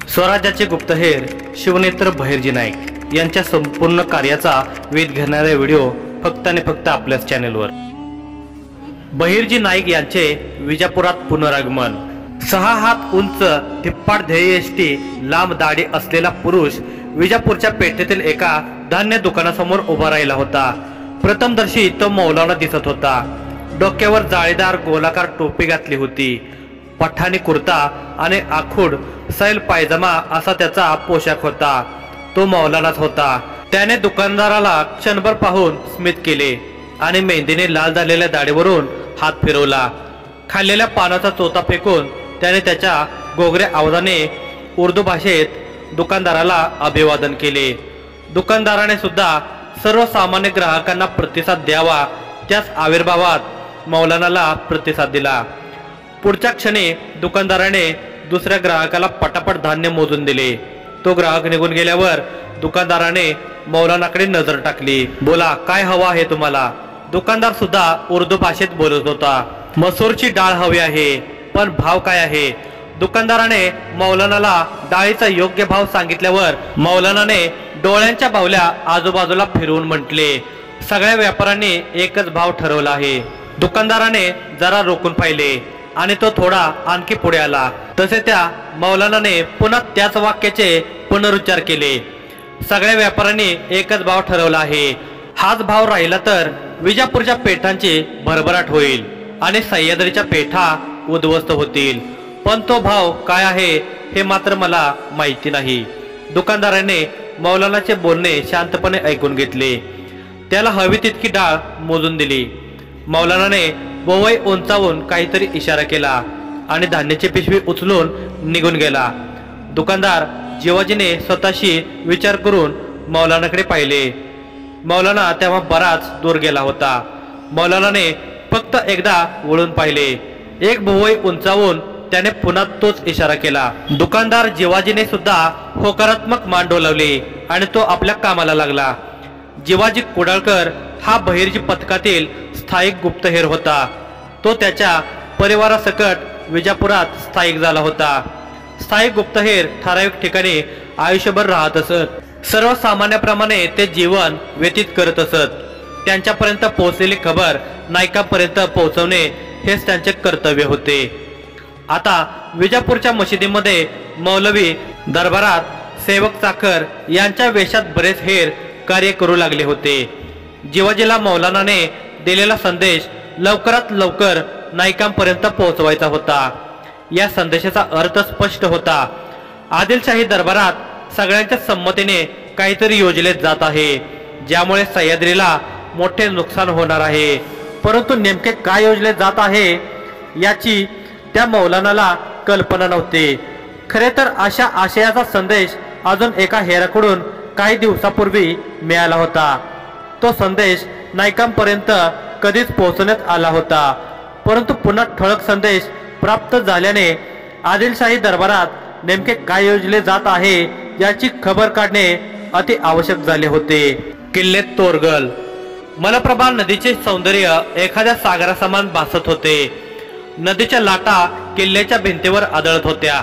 स्वराज्याचे गुप्तहेर शिवनेत्र बहिर्जी नाईक यांच्या संपूर्ण कार्याचा वेध घेणारे व्हिडिओ फक्त आणि फक्त आपल्याच चॅनेलवर। बहिर्जी नाईक यांचे विजापुरात पुनरागमन। 6 हात उंच धिप्पाड ध्येयष्टी लांब दाढी असलेला पुरुष विजापूरच्या पेठेतील एका धान्य दुकानासमोर उभा राहिला होता। प्रथमदर्शी तो मौलाना दिसत होता। डोक्यावर जाळीदार गोलाकार टोपी घातली होती। पठाणी कुर्ता आणि आखूड सैल पायजमा असा त्याचा पोशाख होता। तो मौलानाच होता। त्याने दुकानदाराला क्षणभर पाहून स्मित केले आणि मेहंदीने लाल झालेल्या दाढीवरून हात फिरवला। खाल्लेल्या पानाचा चोथा फेकून त्याने त्याच्या गोगऱ्या आवाजाने उर्दू भाषेत दुकानदाराला अभिवादन केले। दुकानदाराने सुद्धा सर्वसामान्य ग्राहकांना प्रतिसाद द्यावा त्याच आविर्भावात मौलानाला प्रतिसाद दिला। पुढच्या क्षणी दुकानदाराने दुसऱ्या ग्राहकाला पटापट धान्य मोजून दिले। तो ग्राहक निघून गेल्यावर दुकानदाराने मौलानाकडे नजर टाकली। बोला, काय हवं आहे तुम्हाला? दुकानदार सुद्धा उर्दू भाषेत बोलत होता। मसूरची डाळ हवी आहे, पण भाव काय आहे? दुकानदाराने मौलानाला डाळीचा योग्य भाव सांगितल्यावर मौलानाने डोळ्यांच्या बावल्या आजूबाजूला फिरवून म्हटले, सगळ्या व्यापाऱ्यांनी एकच भाव ठरवला आहे। दुकानदाराने जरा रोखून पाहिले आणि तो थोडा आणखी पुढे आला। तसे त्या मौलानाने पुन्हा त्याच वाक्याचे पुनरुच्चार केले, सगळ्या व्यापाऱ्यांनी एकच भाव ठरवला आहे। हाच भाव राहिला तर विजापूरच्या पेठांची भरभराट होईल आणि सह्याद्रीच्या पेठा उद्ध्वस्त होतील, पण तो भाव काय आहे हे मात्र मला माहिती नाही। दुकानदाराने मौलानाचे बोलणे शांतपणे ऐकून घेतले। त्याला हवी तितकी डाळ मोजून दिली। मौलानाने बोवई उंचावून काहीतरी इशारा केला आणि धान्याची पिशवी उचलून निघून गेला। दुकानदार जिवाजीने स्वतःशी विचार करून मौलानाकडे पाहिले। मौलाना तेव्हा बराच दूर गेला होता। मौलानाने फक्त एकदा वळून पाहिले। एक भोवई उंचावून त्याने पुन्हा तोच इशारा केला। दुकानदार जिवाजीने सुद्धा होकारात्मक मान डोलावली आणि तो आपल्या कामाला लागला। जिवाजी कुडाळकर हा बहिर्जी पथकातील स्थायिक गुप्तहेर होता। तो त्याच्या परिवारासकट विजापुरात स्थायिक झाला होता। स्थायिक गुप्तहेर ठराविक ठिकाणी आयुष्यभर राहत असत। सर्वसामान्याप्रमाणे ते जीवन व्यतीत करत असत। त्यांच्यापर्यंत पोहोचलेली खबर नायकांपर्यंत पोहोचवणे हेच त्यांचे कर्तव्य होते। आता विजापूरच्या मशिदीमध्ये मौलवी दरबारात सेवक चाकर यांच्या वेशात बरेच हेर कार्य करू लागले होते। जिवाजीला मौलानाने दिलेला संदेश लवकरात लवकर नायकांपर्यंत पोहोचवायचा होता। या संदेशाचा अर्थ स्पष्ट होता। आदिलशाही दरबारात सगळ्यांच्या संमतीने काहीतरी योजले जात आहे, ज्यामुळे सह्याद्रीला मोठे नुकसान होणार आहे। परंतु नेमके काय योजले जात आहे याची त्या मौलानाला कल्पना नव्हती। खरे तर अशा आशयाचा संदेश अजून एका हेराकडून काही दिवसापूर्वी मिळाला होता। तो संदेश नायकांपर्यंत कधीच पोहोचण्यात आला होता, परंतु पुन्हा ठळक संदेश प्राप्त झाल्याने आदिलशाही दरबारात नेमके काय योजले जात आहे याची खबर काढणे अति आवश्यक झाले होते। किल्ले तोरगल। मलप्रभा नदीचे सौंदर्य एखाद्या सागरासमान भासत होते। नदीच्या लाटा किल्ल्याच्या भिंतीवर आदळत होत्या।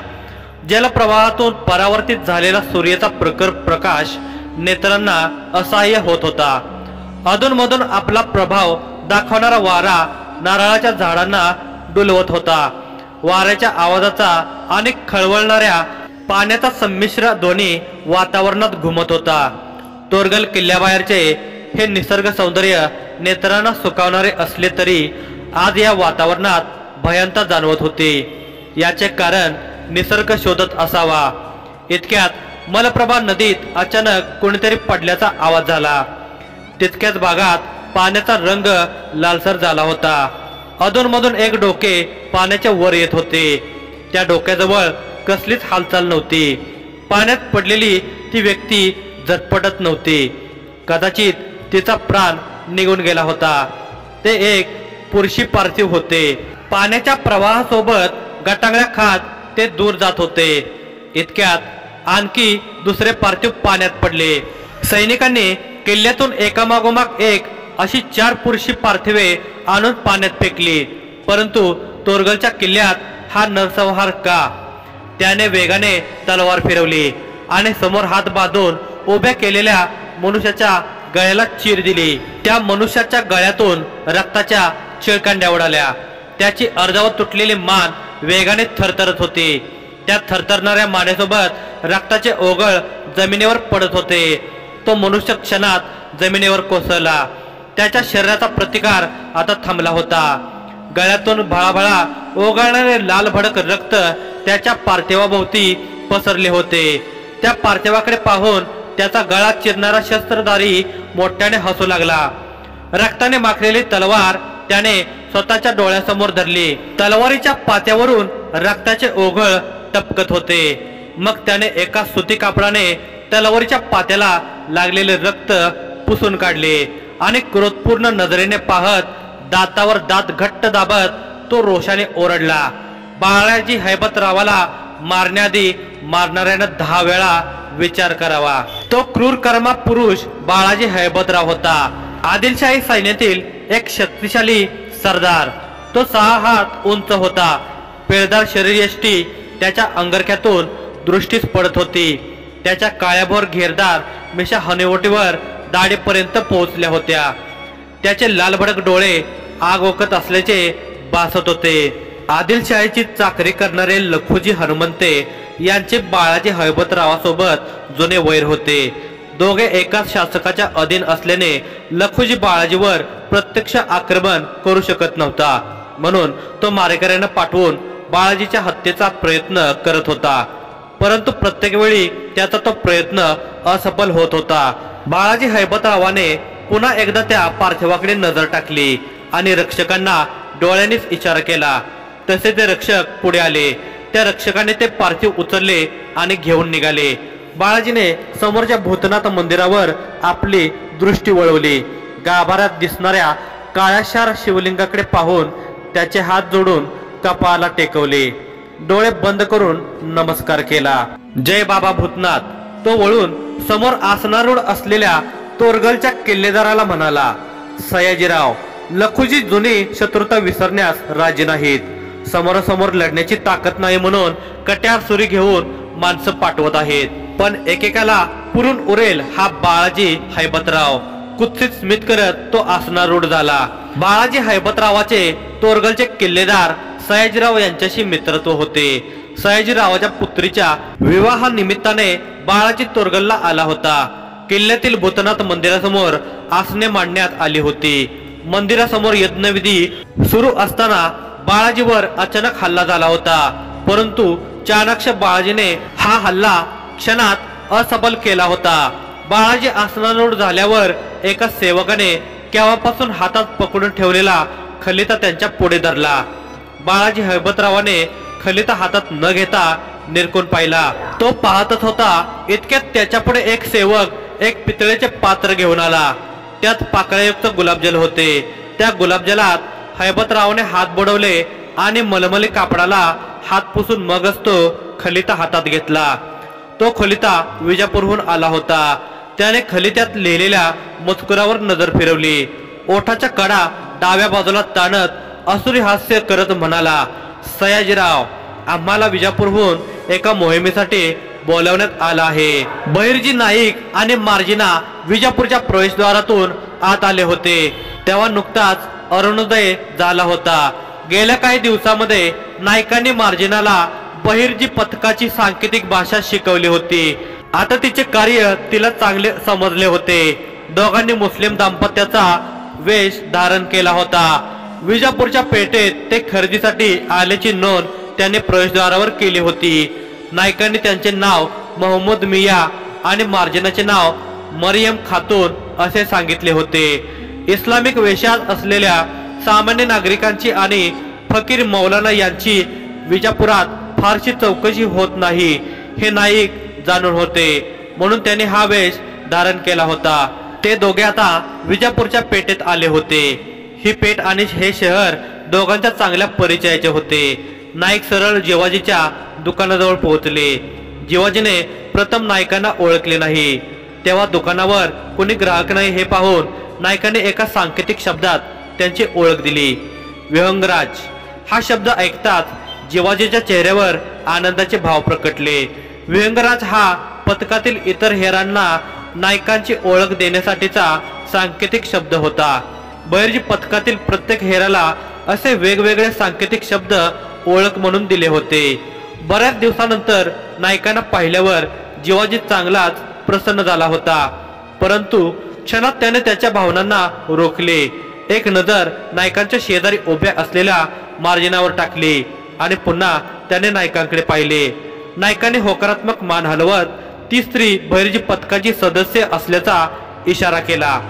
जलप्रवाहातून परावर्तित झालेला सूर्याचा प्रखर प्रकाश नेत्रांना असह्य होत होता। अधूनमधून आपला प्रभाव दाखवणारा वारा नारळाच्या झाडांना डुलवत होता। वाऱ्याच्या आवाजाचा आणि खळवळणाऱ्या पाण्याचा संमिश्र ध्वनी वातावरणात घुमत होता। तोरगल किल्ल्याबाहेरचे हे निसर्ग सौंदर्य नेत्रांना सुखावणारे असले तरी आज या वातावरणात भयंता जाणवत होती। याचे कारण निसर्ग शोधत असावा। इतक्यात मलप्रभा नदीत अचानक कोणीतरी पडल्याचा आवाज झाला। तितक्याच भागात पाण्याचा रंग लालसर झाला होता। अधूनमधून एक डोके पाण्याच्या वर येत होते। त्या डोक्याजवळ कसलीच हालचाल नव्हती। पाण्यात पडलेली ती व्यक्ती झटपटत नव्हती। कदाचित तिचा प्राण निघून गेला होता। ते एक पुरुषी पार्थिव होते। पाण्याच्या प्रवाहासोबत गटांगळ्या खात ते दूर जात होते। इतक्यात आणखी दुसरे पार्थिव पाण्यात पडले। सैनिकांनी किल्ल्यातून एकामागोमाग एक अशी 4 पुरुषी पार्थिवे आणून पाण्यात फेकली, परंतु तोरगलच्या किल्ल्यात हा नरसंहार का? त्याने वेगाने तलवार फिरवली आणि समोर हात बांधून उभ्या केलेल्या मनुष्याच्या गळ्याला चीर दिली। त्या मनुष्याच्या गळ्यातून रक्ताच्या चिळकांड्या उडाल्या। त्याची अर्धवट तुटलेली मान वेगाने थरथरत होती। त्या थरथरणाऱ्या मानेसोबत रक्ताचे ओघळ जमिनीवर पडत होते। तो मनुष्य क्षणात जमिनीवर कोसळला। त्याच्या शरीराचा प्रतिकार आता थांबला होता। गळ्यातून भळाभळा ओघळणारे लाल भडक रक्त त्याच्या पार्थिवाभोवती पसरले होते। त्या पार्थिवाकडे पाहून त्याचा गळा चिरणारा शस्त्रधारी मोठ्याने हसू लागला। रक्ताने माखलेली तलवार त्याने स्वतःच्या डोळ्यासमोर धरली। तलवारीच्या पात्यावरून रक्ताचे ओघळ टपकत होते। मग त्याने एका सुती कापडाने तलवारीच्या पात्याला लागलेले रक्त पुसून काढले आणि क्रोधपूर्ण नजरेने पाहत दातावर दात घट्ट दाबत तो रोषाने ओरडला। बाळाजी हैबतरावाला मारण्याआधी मारणाऱ्यानं 10 वेळा विचार करावा। तो क्रूर कर्मा पुरुष बाळाजी हैबतराव होता। आदिलशाही सैन्यातील एक शक्तिशाली सरदार। तो 6 हात उंच होता। पेळदार शरीरयष्टी त्याच्या अंगरख्यातून दृष्टीस पडत होती। त्याच्या काळ्याभोर घेरदार मिशा हनुवटीवर दाढीपर्यंत पोहोचल्या होत्या। त्याचे लालभडक डोळे आग ओकत असल्याचे भासत होते। आदिलशाहीची चाकरी करणारे लखुजी हनुमंते यांचे बाळाजी हैबतरावासोबत जुने वैर होते। दोघे एकाच शासकाच्या अधीन असल्याने लखुजी बाळाजीवर प्रत्यक्ष आक्रमण करू शकत नव्हता। म्हणून तो मारेकऱ्यांना पाठवून बाळाजीच्या हत्येचा प्रयत्न करत होता। परंतु प्रत्येक वेळी त्याचा तो प्रयत्न असफल होत होता। बाळाजी हैबतरावाने पुन्हा एकदा त्या पार्थिवाकडे नजर टाकली आणि रक्षकांना डोळ्यांनीच इशारा केला। तसे ते रक्षक पुढे आले। त्या रक्षकाने ते पार्थिव उचलले आणि घेऊन निघाले। बाळाजीने समोरच्या भूतनाथ मंदिरावर आपली दृष्टी वळवली। गाभाऱ्यात दिसणाऱ्या काळ्याशार शिवलिंगाकडे पाहून त्याचे हात जोडून कपाळाला टेकवले। डोळे बंद करून नमस्कार केला। जय बाबा भूतनाथ। तो वळून समोर आसनारूढ असलेल्या तोरगलच्या किल्लेदाराला म्हणाला, सयाजीराव, लखुजी जुनी शत्रुता विसरण्यास राजी नाहीत। समोरासमोर लढण्याची ताकद नाही म्हणून कट्यार सुरी घेऊन माणसं पाठवत आहेत। पण एकेकाला पुरून उरेल हा बाळाजी हैबतराव। कुत्सित स्मित करत तो आसनारूढ झाला। बाळाजी हैबतरावाचे तोरगलचे किल्लेदार सयाजीराव यांच्याशी मित्रत्व होते। सयाजीरावाच्या पुत्रीच्या विवाहानिमित्ताने बाळाजी तोरगलला आला होता। किल्ल्यातील भूतनाथ मंदिरासमोर आसने मांडण्यात आली होती। मंदिरासमोर यज्ञविधी सुरू असताना बाळाजीवर अचानक हल्ला झाला होता। परंतु चाणक्य बाळाजीने हा हल्ला क्षणात असफल केला होता। बाळाजी आसनारूढ झाल्यावर एका सेवकाने केव्हापासून हातात पकडून ठेवलेला खलिता त्यांच्या पुढे धरला। बाळाजी हैबतरावाने खलिता हातात न घेता निरखून पाहिला। तो पाहतच होता इतक्यात त्याच्यापुढे एक सेवक एक पितळेचे पात्र घेऊन आला। त्यात पाकळ्यायुक्त गुलाबजल होते। त्या गुलाबजलात हैबतरावाने हात बुडवले आणि मलमली कापडाला हात पुसून मगच तो खलिता हातात घेतला। तो खलिता विजापूरहून आला होता। त्याने खलित्यात लिहिलेल्या मजकुरावर नजर फिरवली। ओठाच्या कडा डाव्या बाजूला ताणत असुरी हास्य करत म्हणाला, सयाजीराव, आम्हाला विजापूरहून एका मोहिमेसाठी बोलावण्यात आला आहे। बहिर्जी नाईक आणि मार्जिना विजापूरच्या प्रवेशद्वारातून आत आले होते। तेव्हा नुकताच अरुणोदय झाला होता। गेल्या काही दिवसांमध्ये नाईकांनी मार्जिनाला बहिर्जी पथकाची सांकेतिक भाषा शिकवली होती। आता तिचे कार्य तिला चांगले समजले होते। दोघांनी मुस्लिम दाम्पत्याचा वेश धारण केला होता। विजापूरच्या पेठेत ते खरेदीसाठी आल्याची नोंद त्याने प्रवेशद्वारावर केली होती। नाईकांनी त्यांचे नाव मोहम्मद मिया आणि मार्जिनाचे नाव मरियम खातून असे सांगितले होते। इस्लामिक वेशात असलेल्या सामान्य नागरिकांची आणि फकीर मौलाना यांची विजापुरात फारशी चौकशी होत नाही हे नाईक जाणून होते। म्हणून त्याने हा वेश धारण केला होता। ते दोघे आता विजापूरच्या पेठेत आले होते। ही पेठ आणि हे शहर दोघांच्या चांगल्या परिचयाचे होते। नाईक सरळ जिवाजीच्या दुकानाजवळ पोहोचले। जिवाजीने प्रथम नाईकांना ओळखले नाही। तेव्हा दुकानावर कोणी ग्राहक नाही हे पाहून नाईकाने एका सांकेतिक शब्दात त्यांची ओळख दिली, विहंगराज। हा शब्द ऐकताच जिवाजीच्या चेहऱ्यावर आनंदाचे भाव प्रकटले। विहंगराज हा पथकातील इतर हेरांना नायकांची ओळख देण्यासाठीचा सांकेतिक शब्द होता। बहिर्जी पथकातील प्रत्येक हेराला असे वेगवेगळे सांकेतिक शब्द ओळख म्हणून दिले होते। बऱ्याच दिवसानंतर नायकांना पाहिल्यावर जिवाजी चांगलाच प्रसन्न झाला होता, परंतु क्षणात त्याने त्याच्या भावनांना रोखले। एक नजर नायकांच्या शेजारी उभ्या असलेल्या मार्जिनावर टाकली आणि पुन्हा त्याने नायकांकडे पाहिले। नायकाने होकारात्मक मान हलवत ती स्त्री बहिर्जी पथकाची सदस्य असल्याचा इशारा केला।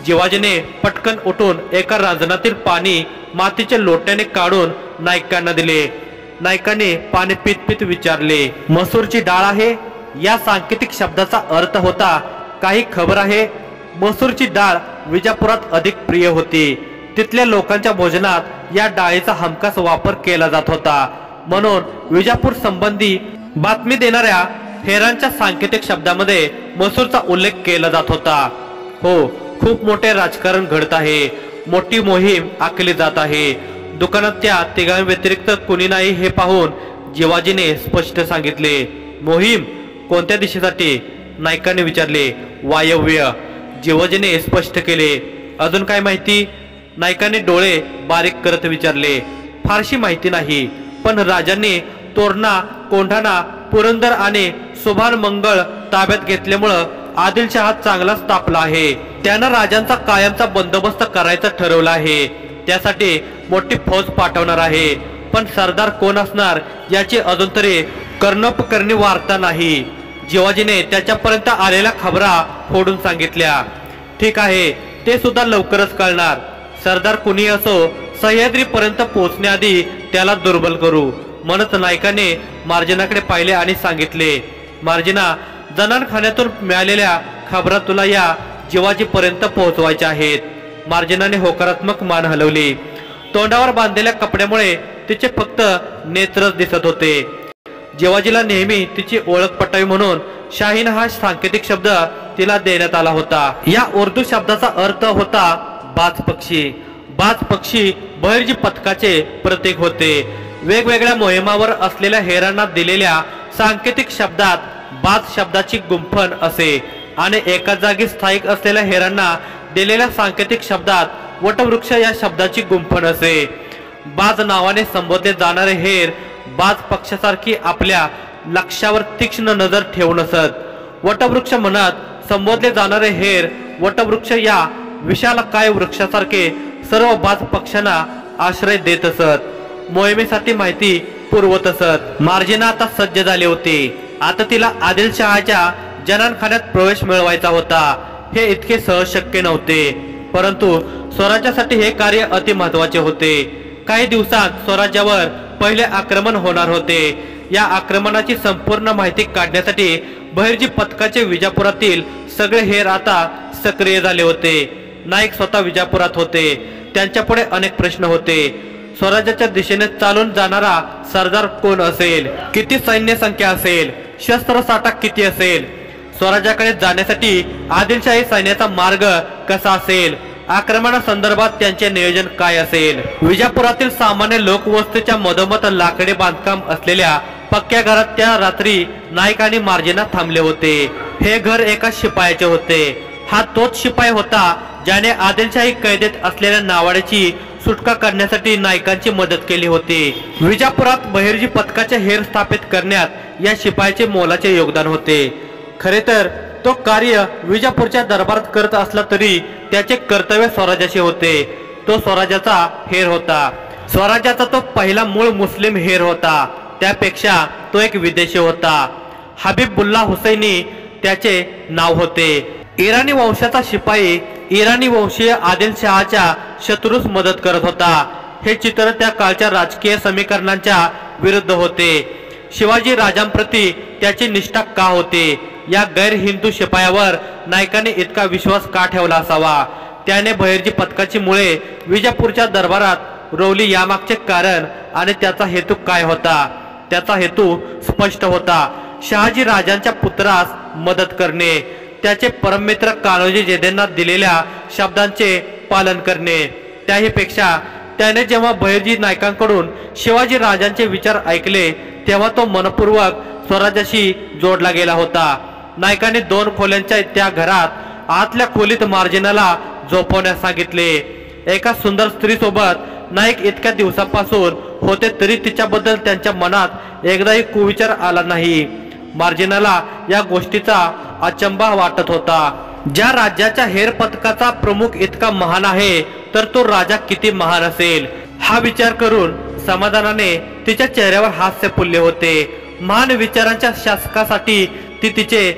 जिवाजीने पटकन उठून एका रांजणातील पाणी मातीच्या लोट्याने काढून नायकांना दिले। नायकाने पाणी पित पित विचारले, मसूरची डाळ आहे? या सांकेतिक शब्दाचा अर्थ होता, काही खबर आहे? मसूरची डाळ विजापुरात अधिक प्रिय होती। तिथल्या लोकांच्या भोजनात या डाळीचा हमखास वापर केला जात होता, म्हणून विजापूर संबंधी बातमी देणाऱ्या हेरांच्या सांकेतिक शब्दामध्ये मसूरचा उल्लेख केला जात होता। हो, खूप मोठे राजकारण घडत आहे, मोठी मोहीम आखली जात आहे। दुकानात त्या तिघांव्यतिरिक्त कुणी नाही हे पाहून जिवाजीने स्पष्ट सांगितले। मोहीम कोणत्या दिशेसाठी? नायकाने विचारले। वायव्य, जिवाजीने स्पष्ट केले। अजून काय माहिती? नायकाने डोळे बारीक करत विचारले। फारशी माहिती नाही, पण राजांनी तोरणा, कोंढाणा, पुरंदर आणि सुभान मंगळ ताब्यात घेतल्यामुळं आदिलशहा चांगलाच तापला आहे। त्यानं राजांचा कायमचा बंदोबस्त करायचा ठरवला आहे, त्यासाठी मोठी फौज पाठवणार आहे, पण सरदार कोण असणार याची अजून तरी कर्णोपकर्णी वार्ता नाही। जिवाजीने त्याच्यापर्यंत आलेल्या खबरा फोडून सांगितल्या। ठीक आहे, ते सुद्धा लवकरच कळणार। सरदार कुणी असो, सह्याद्रीपर्यंत पोहोचण्याआधी त्याला दुर्बल करू, म्हणत नायकाने मार्जिनाकडे पाहिले आणि सांगितले, मार्जिना, जनानखान्यातून मिळालेल्या खबरा तुला या जिवाजीपर्यंत पोहोचवायच्या आहेत। मार्जिनाने होकारात्मक मान हलवली। तोंडावर बांधलेल्या कपड्यामुळे तिचे फक्त नेत्रच दिसत होते। जिवाजीला नेहमी तिची ओळख पटावी म्हणून शाहीन हा सांकेतिक शब्द तिला देण्यात आला होता। या उर्दू शब्दाचा अर्थ होता बाज पक्षी। बाज पक्षी बहिर्जी पथकाचे प्रतीक होते। वेगवेगळ्या मोहिमावर असलेल्या हेरांना दिलेल्या सांकेतिक शब्दात बाज शब्दाची गुंफण असे आणि एका जागी स्थायिक असलेल्या हेरांना दिलेल्या सांकेतिक शब्दात वटवृक्ष या शब्दाची गुंफण असे। बाज नावाने संबोधले जाणारे हेर बाज पक्षासारखी आपल्या लक्ष्यावर तीक्ष्ण नजर ठेवून असत। वटवृक्ष म्हणत संबोधले जाणारे हेर वटवृक्ष या विशालकाय वृक्षासारखे सर्व बाज पक्षांना आश्रय देत असत, मोहिमेसाठी माहिती पुरवत असत। मार्जिना आता सज्ज झाले होते। आता तिला आदिलशहाच्या जनानखान्यात प्रवेश मिळवायचा होता। हे इतके सहज शक्य नव्हते, परंतु स्वराज्यासाठी हे कार्य अति महत्वाचे होते। काही दिवसात स्वराज्यावर पहिले आक्रमण होणार होते। या आक्रमणाची संपूर्ण माहिती काढण्यासाठी बहिर्जी पथकाचे विजापुरातील सगळे हेर आता सक्रिय झाले होते। नाईक स्वतः विजापुरात होते। त्यांच्यापुढे अनेक प्रश्न होते। स्वराज्याच्या दिशेने चालून जाणारा सरदार कोण असेल? किती सैन्य संख्या असेल? शस्त्रसाठा किती असेल? स्वराज्याकडे जाण्यासाठी आदिलशाही सैन्याचा मार्ग कसा असेल? आक्रमणासंदर्भात त्यांचे नियोजन काय असेल? विजापुरातील सामान्य लोकवस्तीच्या मधोमध लाकडी बांधकाम असलेल्या पक्क्या घरात त्या रात्री नाईक आणि मार्जिना थांबले होते। हे घर एका शिपायाचे होते। हा तोच शिपाई होता ज्याने आदिलशाही कैदेत असलेल्या नावाड्याची सुटका करण्यासाठी नायकांची मदत केली होती। विजापुरात बहिर्जी पथकाचे हेर स्थापित करण्यात या शिपायाचे मोलाचे योगदान होते। खरे तर तो कार्य विजापूरच्या दरबारात करत असला तरी त्याचे कर्तव्य स्वराज्याचे होते। तो स्वराज्याचा हेर होता। स्वराज्याचा तो पहिला मूळ मुस्लिम हेर होता। त्यापेक्षा तो एक विदेशी होता। हबीबुल्ला हुसैनी त्याचे नाव होते। इराणी वंशाचा शिपाई इराणी वंशीय आदिलशहाच्या शत्रूस मदत करत होता। हे चित्र त्या काळच्या राजकीय समीकरणांच्या विरुद्ध होते। शिवाजी राजांप्रती त्याची निष्ठा का होती? या गैर हिंदू शिपायावर नायकाने इतका विश्वास का ठेवला असावा? त्याने बहिर्जी पथकाची मुळे विजापूरच्या दरबारात रोवली यामागचे कारण आणि त्याचा हेतू काय होता? त्याचा हेतू स्पष्ट होता, शहाजी राजांच्या पुत्रास मदत करणे, त्याचे परममित्र कान्होजी जेधेंना दिलेल्या शब्दांचे पालन करणे। त्याहीपेक्षा त्याने जेव्हा बहिर्जी नाईकांकडून शिवाजी राजांचे विचार ऐकले तेव्हा तो मनपूर्वक स्वराज्याशी जोडला गेला होता। नाईकांनी 2 खोल्यांच्या त्या घरात आतल्या खोलीत मार्जिनाला झोपवण्यास सांगितले। एका सुंदर स्त्रीसोबत नाईक इतक्या दिवसापासून होते तरी तिच्याबद्दल त्यांच्या मनात एकदाही कुविचार आला नाही। मार्जिनाला या गोष्टीचा अचंबा वाटत होता। ज्या राज्याच्या हेर पथकाचा प्रमुख इतका महान आहे तर तो राजा किती महान असेल हा विचार करून समाधानाने तिच्या चेहऱ्यावर हास्य फुलले होते। महान विचारांच्या शासकासाठी ती तिचे